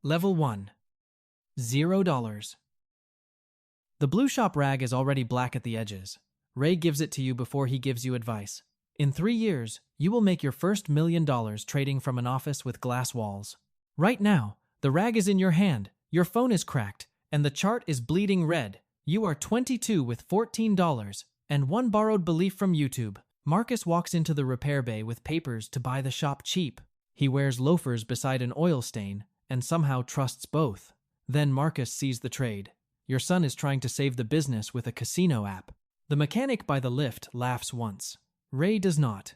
Level 1. $0. The blue shop rag is already black at the edges. Ray gives it to you before he gives you advice. In 3 years, you will make your first $1 million trading from an office with glass walls. Right now, the rag is in your hand, your phone is cracked, and the chart is bleeding red. You are 22 with $14 and one borrowed belief from YouTube. Marcus walks into the repair bay with papers to buy the shop cheap. He wears loafers beside an oil stain and somehow trusts both. Then Marcus sees the trade. Your son is trying to save the business with a casino app. The mechanic by the lift laughs once. Ray does not.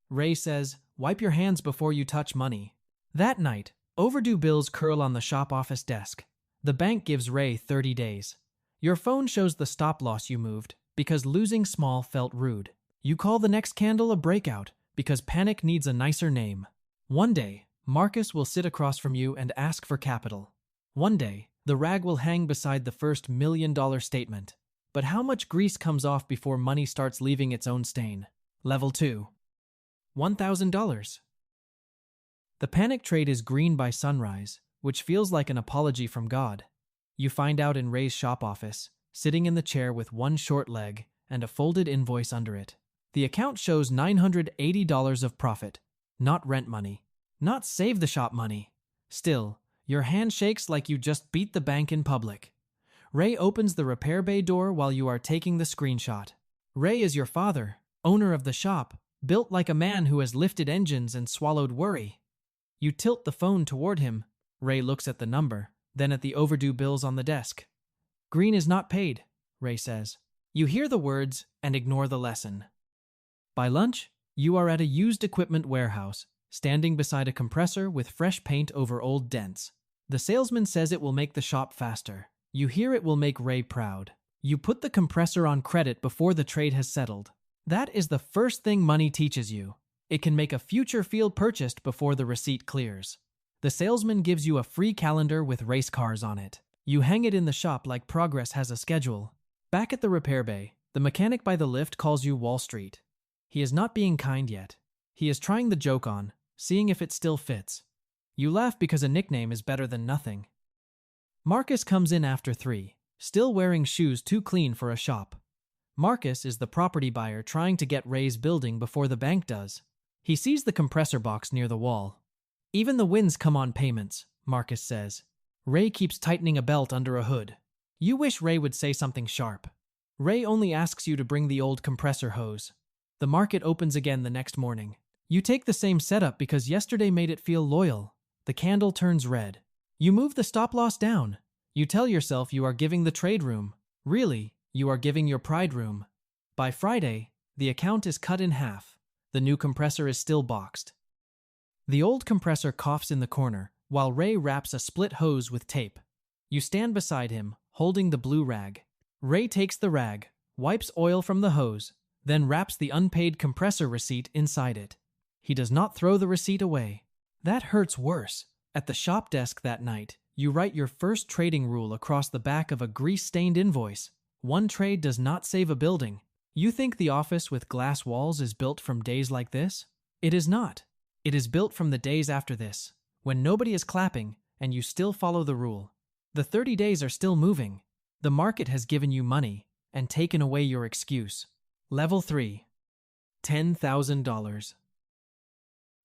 Ray says, "Wipe your hands before you touch money." That night, overdue bills curl on the shop office desk. The bank gives Ray 30 days. Your phone shows the stop loss you moved because losing small felt rude. You call the next candle a breakout because panic needs a nicer name. One day, Marcus will sit across from you and ask for capital. One day, the rag will hang beside the first $1 million statement. But how much grease comes off before money starts leaving its own stain? Level 2. $1,000. The panic trade is green by sunrise, which feels like an apology from God. You find out in Ray's shop office, sitting in the chair with one short leg and a folded invoice under it. The account shows $980 of profit, not rent money, not save the shop money. Still, your hand shakes like you just beat the bank in public. Ray opens the repair bay door while you are taking the screenshot. Ray is your father, owner of the shop, built like a man who has lifted engines and swallowed worry. You tilt the phone toward him. Ray looks at the number, then at the overdue bills on the desk. "Green is not paid," Ray says. You hear the words and ignore the lesson. By lunch, you are at a used equipment warehouse, standing beside a compressor with fresh paint over old dents. The salesman says it will make the shop faster. You hear it will make Ray proud. You put the compressor on credit before the trade has settled. That is the first thing money teaches you. It can make a future feel purchased before the receipt clears. The salesman gives you a free calendar with race cars on it. You hang it in the shop like progress has a schedule. Back at the repair bay, the mechanic by the lift calls you Wall Street. He is not being kind yet. He is trying the joke on, seeing if it still fits. You laugh because a nickname is better than nothing. Marcus comes in after 3, still wearing shoes too clean for a shop. Marcus is the property buyer trying to get Ray's building before the bank does. He sees the compressor box near the wall. "Even the winds come on payments," Marcus says. Ray keeps tightening a belt under a hood. You wish Ray would say something sharp. Ray only asks you to bring the old compressor hose. The market opens again the next morning. You take the same setup because yesterday made it feel loyal. The candle turns red. You move the stop-loss down. You tell yourself you are giving the trade room. Really, you are giving your pride room. By Friday, the account is cut in half. The new compressor is still boxed. The old compressor coughs in the corner, while Ray wraps a split hose with tape. You stand beside him, holding the blue rag. Ray takes the rag, wipes oil from the hose, then wraps the unpaid compressor receipt inside it. He does not throw the receipt away. That hurts worse. At the shop desk that night, you write your first trading rule across the back of a grease-stained invoice. One trade does not save a building. You think the office with glass walls is built from days like this? It is not. It is built from the days after this, when nobody is clapping and you still follow the rule. The 30 days are still moving. The market has given you money and taken away your excuse. Level 3. $10,000.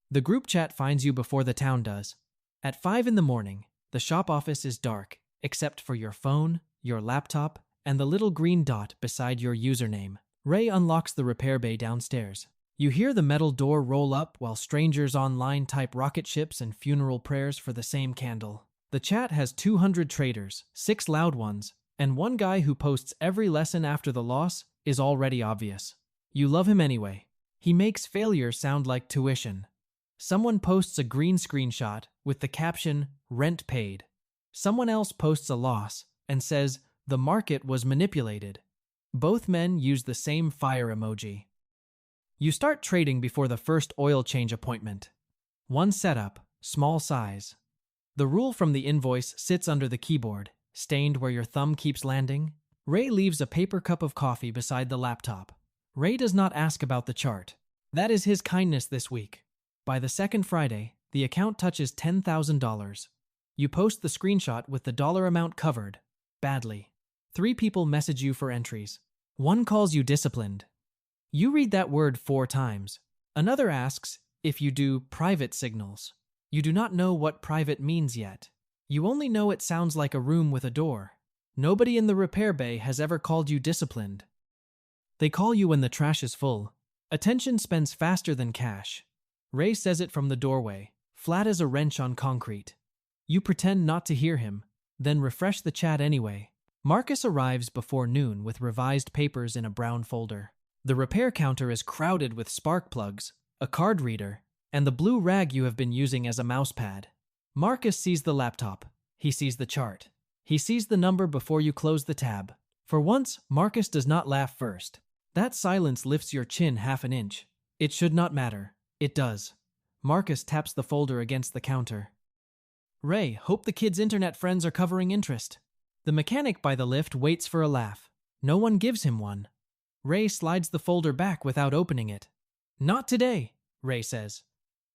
The group chat finds you before the town does. At 5 in the morning, the shop office is dark, except for your phone, your laptop, and the little green dot beside your username. Ray unlocks the repair bay downstairs. You hear the metal door roll up while strangers online type rocket ships and funeral prayers for the same candle. The chat has 200 traders, 6 loud ones, and one guy who posts every lesson after the loss is already obvious. You love him anyway. He makes failure sound like tuition. Someone posts a green screenshot with the caption, "Rent paid." Someone else posts a loss and says, "The market was manipulated." Both men use the same fire emoji. You start trading before the first oil change appointment. One setup, small size. The rule from the invoice sits under the keyboard, stained where your thumb keeps landing. Ray leaves a paper cup of coffee beside the laptop. Ray does not ask about the chart. That is his kindness this week. By the second Friday, the account touches $10,000. You post the screenshot with the dollar amount covered. Badly. 3 people message you for entries. 1 calls you disciplined. You read that word 4 times. Another asks if you do private signals. You do not know what private means yet. You only know it sounds like a room with a door. Nobody in the repair bay has ever called you disciplined. They call you when the trash is full. Attention spends faster than cash. Ray says it from the doorway, flat as a wrench on concrete. You pretend not to hear him, then refresh the chat anyway. Marcus arrives before noon with revised papers in a brown folder. The repair counter is crowded with spark plugs, a card reader, and the blue rag you have been using as a mousepad. Marcus sees the laptop. He sees the chart. He sees the number before you close the tab. For once, Marcus does not laugh first. That silence lifts your chin half an inch. It should not matter. It does. Marcus taps the folder against the counter. Ray, hope the kids' internet friends are covering interest. The mechanic by the lift waits for a laugh. No one gives him one. Ray slides the folder back without opening it. Not today, Ray says.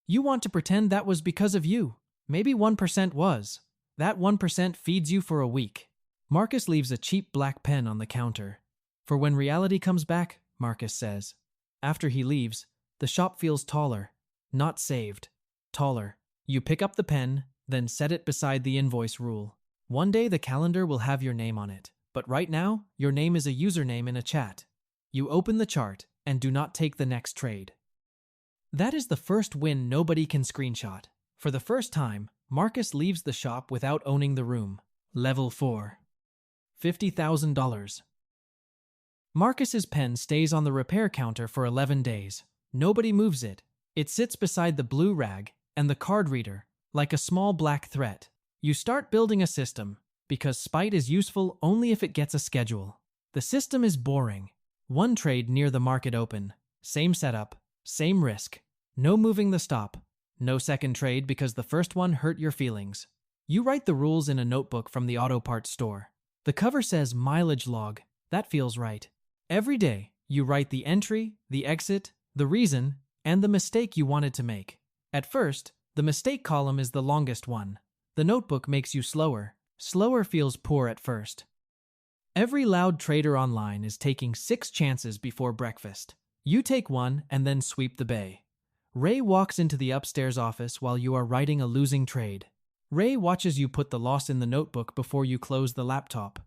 You want to pretend that was because of you. Maybe 1% was. That 1% feeds you for a week. Marcus leaves a cheap black pen on the counter. For when reality comes back, Marcus says. After he leaves, the shop feels taller. Not saved. Taller. You pick up the pen, then set it beside the invoice rule. One day the calendar will have your name on it, but right now, your name is a username in a chat. You open the chart and do not take the next trade. That is the first win nobody can screenshot. For the first time, Marcus leaves the shop without owning the room. Level 4. $50,000. Marcus's pen stays on the repair counter for 11 days. Nobody moves it. It sits beside the blue rag and the card reader, like a small black threat. You start building a system, because spite is useful only if it gets a schedule. The system is boring. 1 trade near the market open. Same setup, same risk. No moving the stop. No second trade because the first one hurt your feelings. You write the rules in a notebook from the auto parts store. The cover says mileage log. That feels right. Every day, you write the entry, the exit, the reason, and the mistake you wanted to make. At first, the mistake column is the longest one. The notebook makes you slower. Slower feels poor at first. Every loud trader online is taking 6 chances before breakfast. You take one and then sweep the bay. Ray walks into the upstairs office while you are writing a losing trade. Ray watches you put the loss in the notebook before you close the laptop.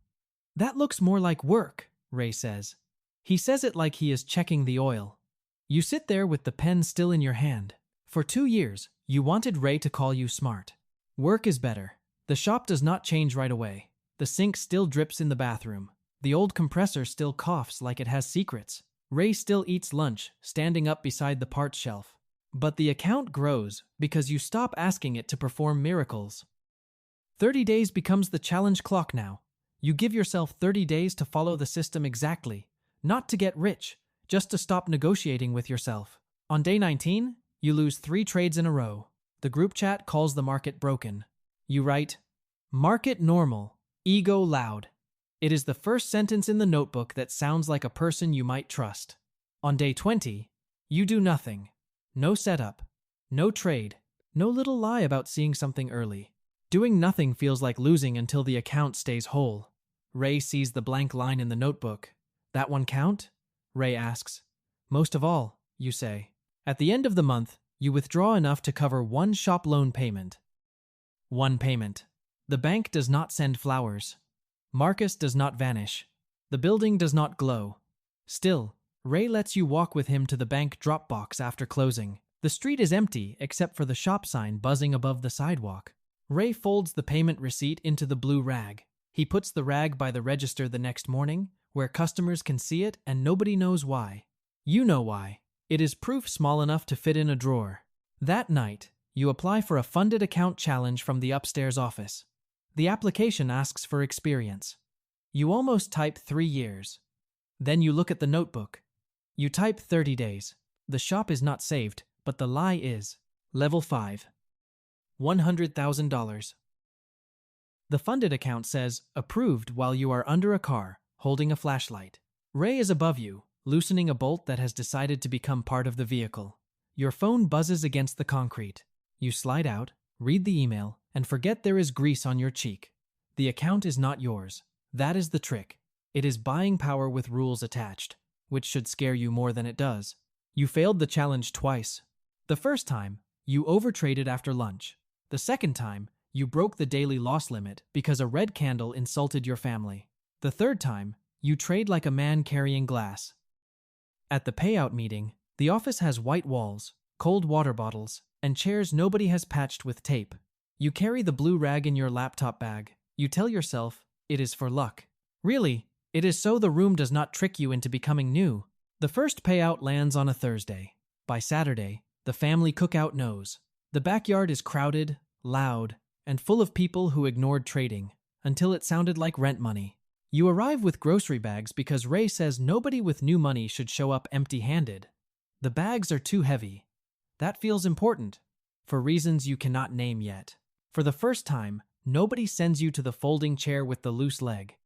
That looks more like work, Ray says. He says it like he is checking the oil. You sit there with the pen still in your hand. For 2 years, you wanted Ray to call you smart. Work is better. The shop does not change right away. The sink still drips in the bathroom. The old compressor still coughs like it has secrets. Ray still eats lunch, standing up beside the parts shelf. But the account grows because you stop asking it to perform miracles. 30 days becomes the challenge clock now. You give yourself 30 days to follow the system exactly. Not to get rich, just to stop negotiating with yourself. On day 19, you lose 3 trades in a row. The group chat calls the market broken. You write, "Market normal, ego loud." It is the first sentence in the notebook that sounds like a person you might trust. On day 20, you do nothing. No setup, no trade, no little lie about seeing something early. Doing nothing feels like losing until the account stays whole. Ray sees the blank line in the notebook. "That one count?" Ray asks. "Most of all," you say. At the end of the month, you withdraw enough to cover 1 shop loan payment. 1 payment. The bank does not send flowers. Marcus does not vanish. The building does not glow. Still, Ray lets you walk with him to the bank drop box after closing. The street is empty except for the shop sign buzzing above the sidewalk. Ray folds the payment receipt into the blue rag. He puts the rag by the register the next morning, where customers can see it and nobody knows why. You know why. It is proof small enough to fit in a drawer. That night, you apply for a funded account challenge from the upstairs office. The application asks for experience. You almost type 3 years. Then you look at the notebook. You type 30 days. The shop is not saved, but the lie is. Level 5. $100,000. The funded account says, approved while you are under a car, holding a flashlight. Ray is above you, loosening a bolt that has decided to become part of the vehicle. Your phone buzzes against the concrete. You slide out, Read the email and forget there is grease on your cheek. The account is not yours. That is the trick. It is buying power with rules attached, which should scare you more than it does. You failed the challenge twice. The first time, you overtraded after lunch. The second time, you broke the daily loss limit because a red candle insulted your family. The third time, you trade like a man carrying glass. At the payout meeting, the office has white walls, cold water bottles, and chairs nobody has patched with tape. You carry the blue rag in your laptop bag. You tell yourself, it is for luck. Really, it is so the room does not trick you into becoming new. The first payout lands on a Thursday. By Saturday, the family cookout knows. The backyard is crowded, loud, and full of people who ignored trading, until it sounded like rent money. You arrive with grocery bags because Ray says nobody with new money should show up empty-handed. The bags are too heavy. That feels important, for reasons you cannot name yet. For the first time, nobody sends you to the folding chair with the loose leg.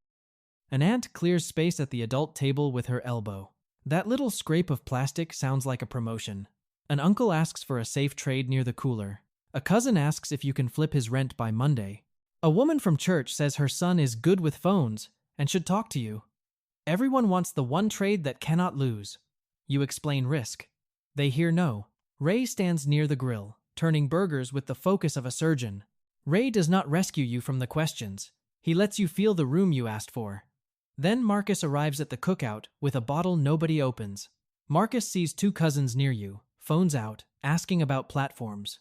An aunt clears space at the adult table with her elbow. That little scrape of plastic sounds like a promotion. An uncle asks for a safe trade near the cooler. A cousin asks if you can flip his rent by Monday. A woman from church says her son is good with phones and should talk to you. Everyone wants the one trade that cannot lose. You explain risk. They hear no. Ray stands near the grill, turning burgers with the focus of a surgeon. Ray does not rescue you from the questions. He lets you feel the room you asked for. Then Marcus arrives at the cookout with a bottle nobody opens. Marcus sees two cousins near you, phones out, asking about platforms.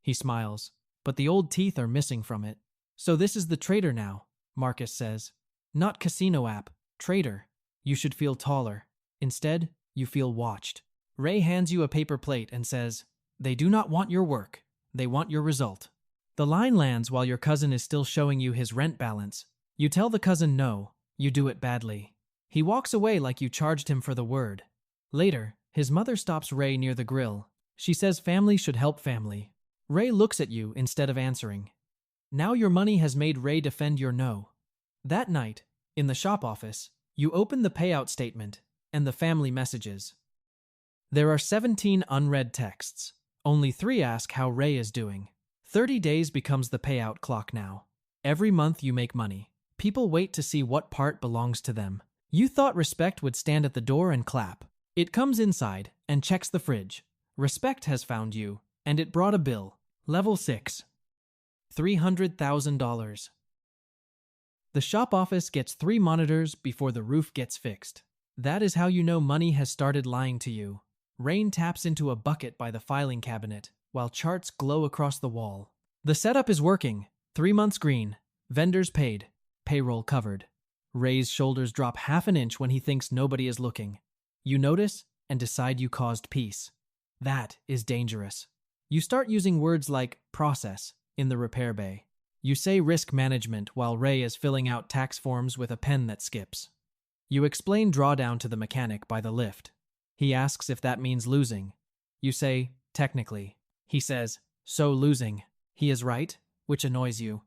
He smiles, but the old teeth are missing from it. So this is the trader now, Marcus says. Not casino app, trader. You should feel taller. Instead, you feel watched. Ray hands you a paper plate and says, they do not want your work. They want your result. The line lands while your cousin is still showing you his rent balance. You tell the cousin no. You do it badly. He walks away like you charged him for the word. Later, his mother stops Ray near the grill. She says family should help family. Ray looks at you instead of answering. Now your money has made Ray defend your no. That night, in the shop office, you open the payout statement and the family messages. There are 17 unread texts. Only 3 ask how Ray is doing. 30 days becomes the payout clock now. Every month you make money. People wait to see what part belongs to them. You thought respect would stand at the door and clap. It comes inside and checks the fridge. Respect has found you, and it brought a bill. Level 6. $300,000. The shop office gets 3 monitors before the roof gets fixed. That is how you know money has started lying to you. Rain taps into a bucket by the filing cabinet, while charts glow across the wall. The setup is working. 3 months green. Vendors paid. Payroll covered. Ray's shoulders drop half an inch when he thinks nobody is looking. You notice and decide you caused peace. That is dangerous. You start using words like process in the repair bay. You say risk management while Ray is filling out tax forms with a pen that skips. You explain drawdown to the mechanic by the lift. He asks if that means losing. You say, technically. He says, so losing. He is right, which annoys you.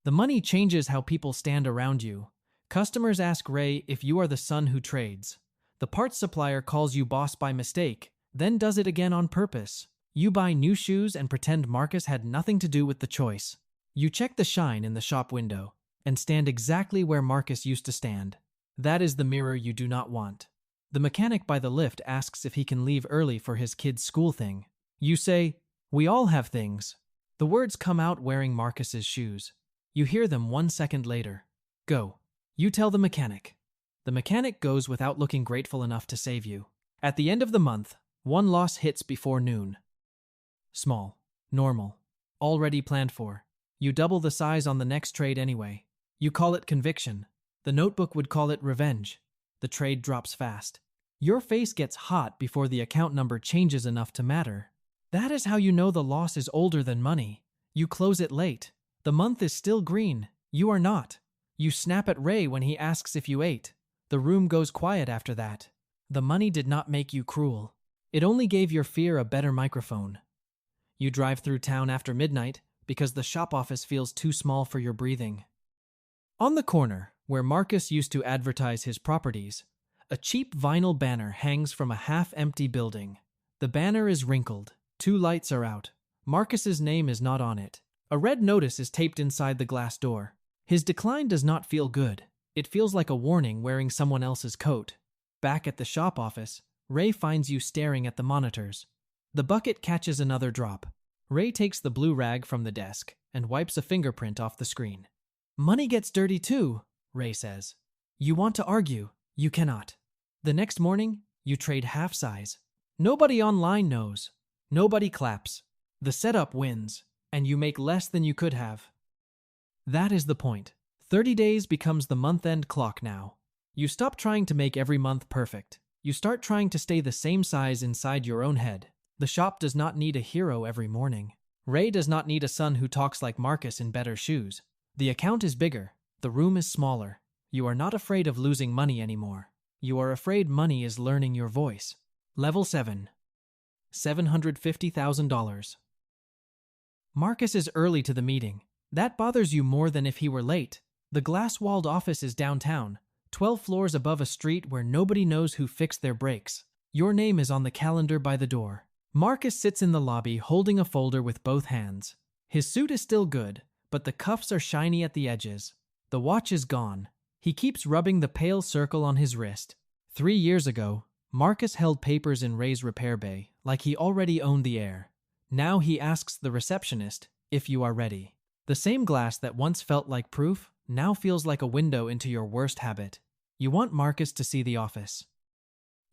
The money changes how people stand around you. Customers ask Ray if you are the son who trades. The parts supplier calls you boss by mistake, then does it again on purpose. You buy new shoes and pretend Marcus had nothing to do with the choice. You check the shine in the shop window and stand exactly where Marcus used to stand. That is the mirror you do not want. The mechanic by the lift asks if he can leave early for his kid's school thing. You say, we all have things. The words come out wearing Marcus's shoes. You hear them 1 second later. Go. You tell the mechanic. The mechanic goes without looking grateful enough to save you. At the end of the month, 1 loss hits before noon. Small. Normal. Already planned for. You double the size on the next trade anyway. You call it conviction. The notebook would call it revenge. The trade drops fast. Your face gets hot before the account number changes enough to matter. That is how you know the loss is older than money. You close it late. The month is still green. You are not. You snap at Ray when he asks if you ate. The room goes quiet after that. The money did not make you cruel. It only gave your fear a better microphone. You drive through town after midnight because the shop office feels too small for your breathing. On the corner, where Marcus used to advertise his properties, a cheap vinyl banner hangs from a half-empty building. The banner is wrinkled. 2 lights are out. Marcus's name is not on it. A red notice is taped inside the glass door. His decline does not feel good. It feels like a warning wearing someone else's coat. Back at the shop office, Ray finds you staring at the monitors. The bucket catches another drop. Ray takes the blue rag from the desk and wipes a fingerprint off the screen. Money gets dirty too, Ray says. You want to argue. You cannot. The next morning, you trade half size. Nobody online knows. Nobody claps. The setup wins, and you make less than you could have. That is the point. 30 days becomes the month-end clock now. You stop trying to make every month perfect. You start trying to stay the same size inside your own head. The shop does not need a hero every morning. Ray does not need a son who talks like Marcus in better shoes. The account is bigger. The room is smaller. You are not afraid of losing money anymore. You are afraid money is learning your voice. Level 7. $750,000. Marcus is early to the meeting. That bothers you more than if he were late. The glass-walled office is downtown, 12 floors above a street where nobody knows who fixed their brakes. Your name is on the calendar by the door. Marcus sits in the lobby holding a folder with both hands. His suit is still good, but the cuffs are shiny at the edges. The watch is gone. He keeps rubbing the pale circle on his wrist. 3 years ago, Marcus held papers in Ray's repair bay, like he already owned the air. Now he asks the receptionist if you are ready. The same glass that once felt like proof now feels like a window into your worst habit. You want Marcus to see the office.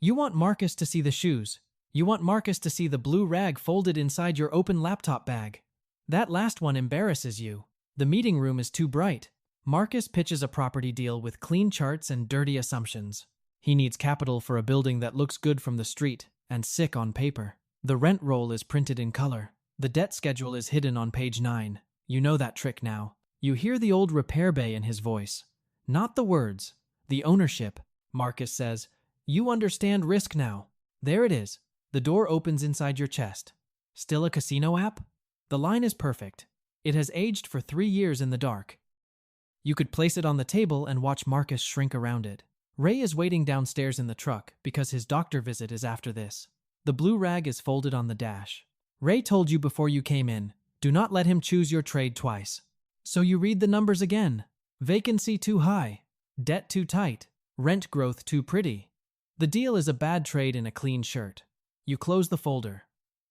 You want Marcus to see the shoes. You want Marcus to see the blue rag folded inside your open laptop bag. That last one embarrasses you. The meeting room is too bright. Marcus pitches a property deal with clean charts and dirty assumptions. He needs capital for a building that looks good from the street and sick on paper. The rent roll is printed in color. The debt schedule is hidden on page 9. You know that trick now. You hear the old repair bay in his voice. Not the words. The ownership. Marcus says, you understand risk now. There it is. The door opens inside your chest. Still a casino app? The line is perfect. It has aged for 3 years in the dark. You could place it on the table and watch Marcus shrink around it. Ray is waiting downstairs in the truck because his doctor visit is after this. The blue rag is folded on the dash. Ray told you before you came in, do not let him choose your trade twice. So you read the numbers again. Vacancy too high. Debt too tight. Rent growth too pretty. The deal is a bad trade in a clean shirt. You close the folder.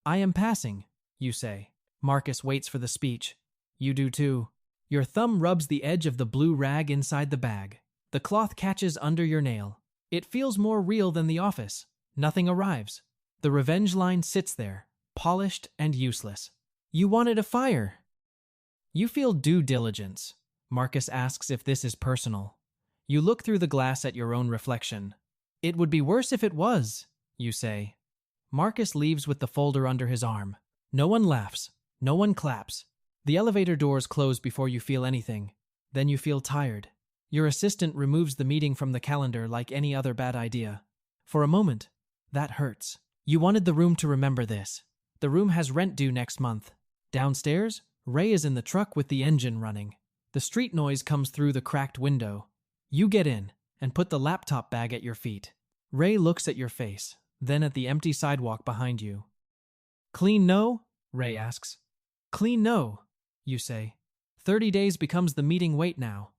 I am passing, you say. Marcus waits for the speech. You do too. Your thumb rubs the edge of the blue rag inside the bag. The cloth catches under your nail. It feels more real than the office. Nothing arrives. The revenge line sits there, polished and useless. You wanted a fire. You feel due diligence. Marcus asks if this is personal. You look through the glass at your own reflection. It would be worse if it was, you say. Marcus leaves with the folder under his arm. No one laughs. No one claps. The elevator doors close before you feel anything. Then you feel tired. Your assistant removes the meeting from the calendar like any other bad idea. For a moment, that hurts. You wanted the room to remember this. The room has rent due next month. Downstairs, Ray is in the truck with the engine running. The street noise comes through the cracked window. You get in and put the laptop bag at your feet. Ray looks at your face, then at the empty sidewalk behind you. Clean no? Ray asks. Clean no, you say. 30 days becomes the meeting weight now.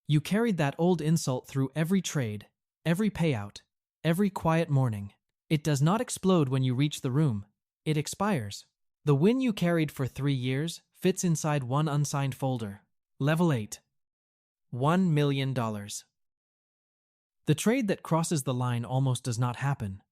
You carried that old insult through every trade, every payout, every quiet morning. It does not explode when you reach the room. It expires. The win you carried for 3 years fits inside one unsigned folder. Level 8. $1 million. The trade that crosses the line almost does not happen.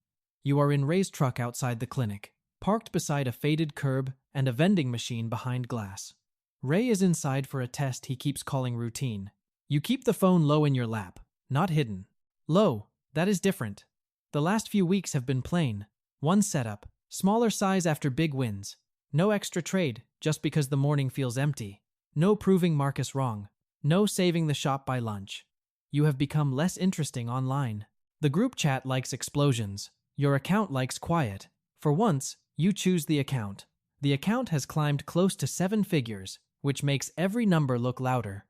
You are in Ray's truck outside the clinic, parked beside a faded curb and a vending machine behind glass. Ray is inside for a test he keeps calling routine. You keep the phone low in your lap, not hidden. Low, that is different. The last few weeks have been plain. One setup, smaller size after big wins. No extra trade, just because the morning feels empty. No proving Marcus wrong. No saving the shop by lunch. You have become less interesting online. The group chat likes explosions. Your account likes quiet. For once, you choose the account. The account has climbed close to 7 figures, which makes every number look louder.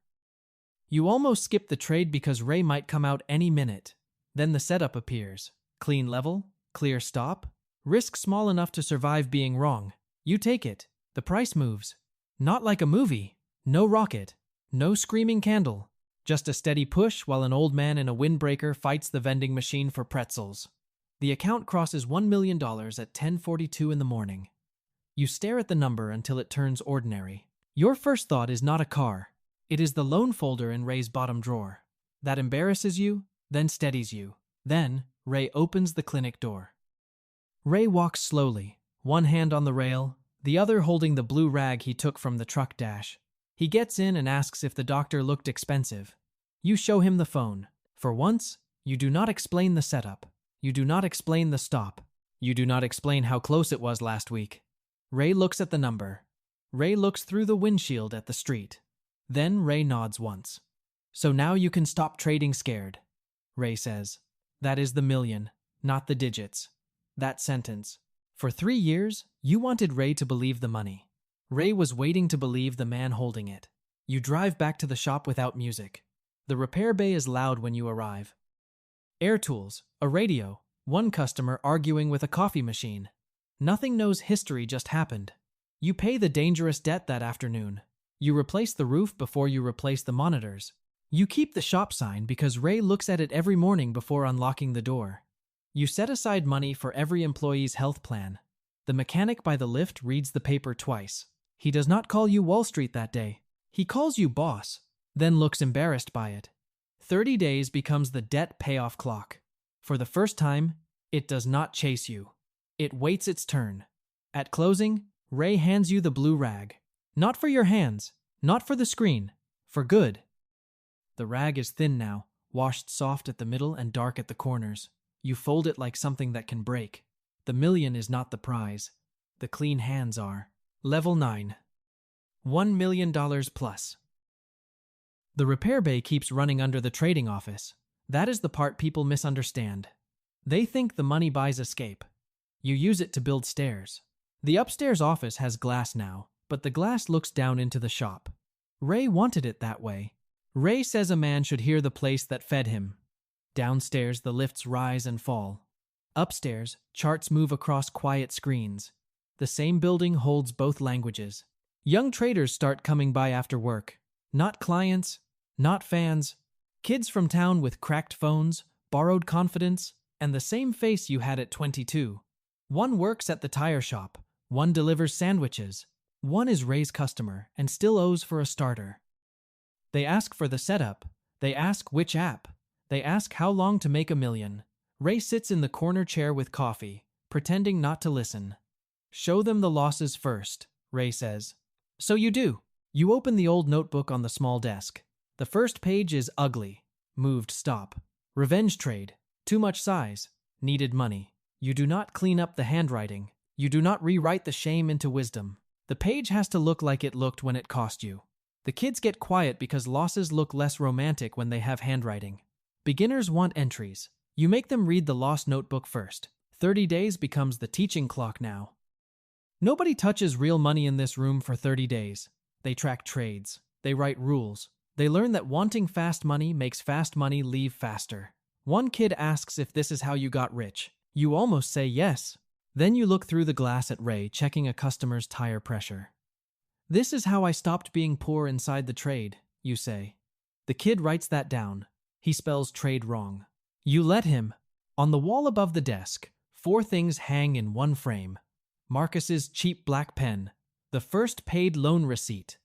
You almost skip the trade because Ray might come out any minute. Then the setup appears. Clean level, clear stop, risk small enough to survive being wrong. You take it. The price moves. Not like a movie. No rocket. No screaming candle. Just a steady push while an old man in a windbreaker fights the vending machine for pretzels. The account crosses $1 million at 10:42 in the morning. You stare at the number until it turns ordinary. Your first thought is not a car. It is the loan folder in Ray's bottom drawer. That embarrasses you, then steadies you. Then, Ray opens the clinic door. Ray walks slowly, one hand on the rail, the other holding the blue rag he took from the truck dash. He gets in and asks if the doctor looked expensive. You show him the phone. For once, you do not explain the setup. You do not explain the stop. You do not explain how close it was last week. Ray looks at the number. Ray looks through the windshield at the street. Then Ray nods once. So now you can stop trading scared. Ray says. That is the million, not the digits. That sentence. For 3 years, you wanted Ray to believe the money. Ray was waiting to believe the man holding it. You drive back to the shop without music. The repair bay is loud when you arrive. Air tools, a radio, one customer arguing with a coffee machine. Nothing knows history just happened. You pay the dangerous debt that afternoon. You replace the roof before you replace the monitors. You keep the shop sign because Ray looks at it every morning before unlocking the door. You set aside money for every employee's health plan. The mechanic by the lift reads the paper twice. He does not call you Wall Street that day. He calls you boss, then looks embarrassed by it. 30 days becomes the debt payoff clock. For the first time, it does not chase you. It waits its turn. At closing, Ray hands you the blue rag. Not for your hands, not for the screen, for good. The rag is thin now, washed soft at the middle and dark at the corners. You fold it like something that can break. The million is not the prize. The clean hands are. Level 9. $1 million plus. The repair bay keeps running under the trading office. That is the part people misunderstand. They think the money buys escape. You use it to build stairs. The upstairs office has glass now, but the glass looks down into the shop. Ray wanted it that way. Ray says a man should hear the place that fed him. Downstairs, the lifts rise and fall. Upstairs, charts move across quiet screens. The same building holds both languages. Young traders start coming by after work. Not clients, not fans. Kids from town with cracked phones, borrowed confidence, and the same face you had at 22. One works at the tire shop. One delivers sandwiches. One is Ray's customer and still owes for a starter. They ask for the setup. They ask which app. They ask how long to make $1 million. Ray sits in the corner chair with coffee, pretending not to listen. Show them the losses first, Ray says. So you do. You open the old notebook on the small desk. The first page is ugly. Moved stop. Revenge trade. Too much size. Needed money. You do not clean up the handwriting. You do not rewrite the shame into wisdom. The page has to look like it looked when it cost you. The kids get quiet because losses look less romantic when they have handwriting. Beginners want entries. You make them read the lost notebook first. 30 days becomes the teaching clock now. Nobody touches real money in this room for 30 days. They track trades. They write rules. They learn that wanting fast money makes fast money leave faster. One kid asks if this is how you got rich. You almost say yes. Then you look through the glass at Ray checking a customer's tire pressure. This is how I stopped being poor inside the trade, you say. The kid writes that down. He spells trade wrong. You let him. On the wall above the desk, 4 things hang in one frame. Marcus's cheap black pen. The first paid loan receipt.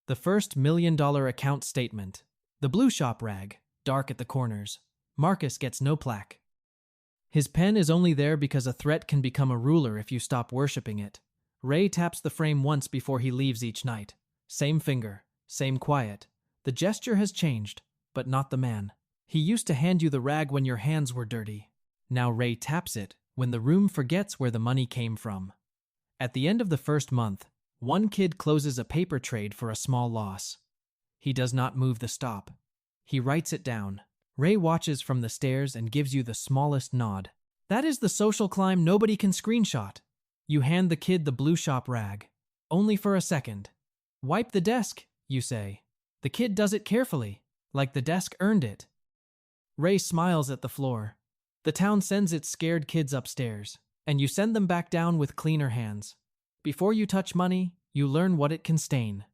The first $1 million account statement. The blue shop rag, dark at the corners. Marcus gets no plaque. His pen is only there because a threat can become a ruler if you stop worshipping it. Ray taps the frame once before he leaves each night. Same finger, same quiet. The gesture has changed, but not the man. He used to hand you the rag when your hands were dirty. Now Ray taps it when the room forgets where the money came from. At the end of the first month, one kid closes a paper trade for a small loss. He does not move the stop. He writes it down. Ray watches from the stairs and gives you the smallest nod. That is the social climb nobody can screenshot. You hand the kid the blue shop rag. Only for a second. Wipe the desk, you say. The kid does it carefully, like the desk earned it. Ray smiles at the floor. The town sends its scared kids upstairs, and you send them back down with cleaner hands. Before you touch money, You learn what it can stain.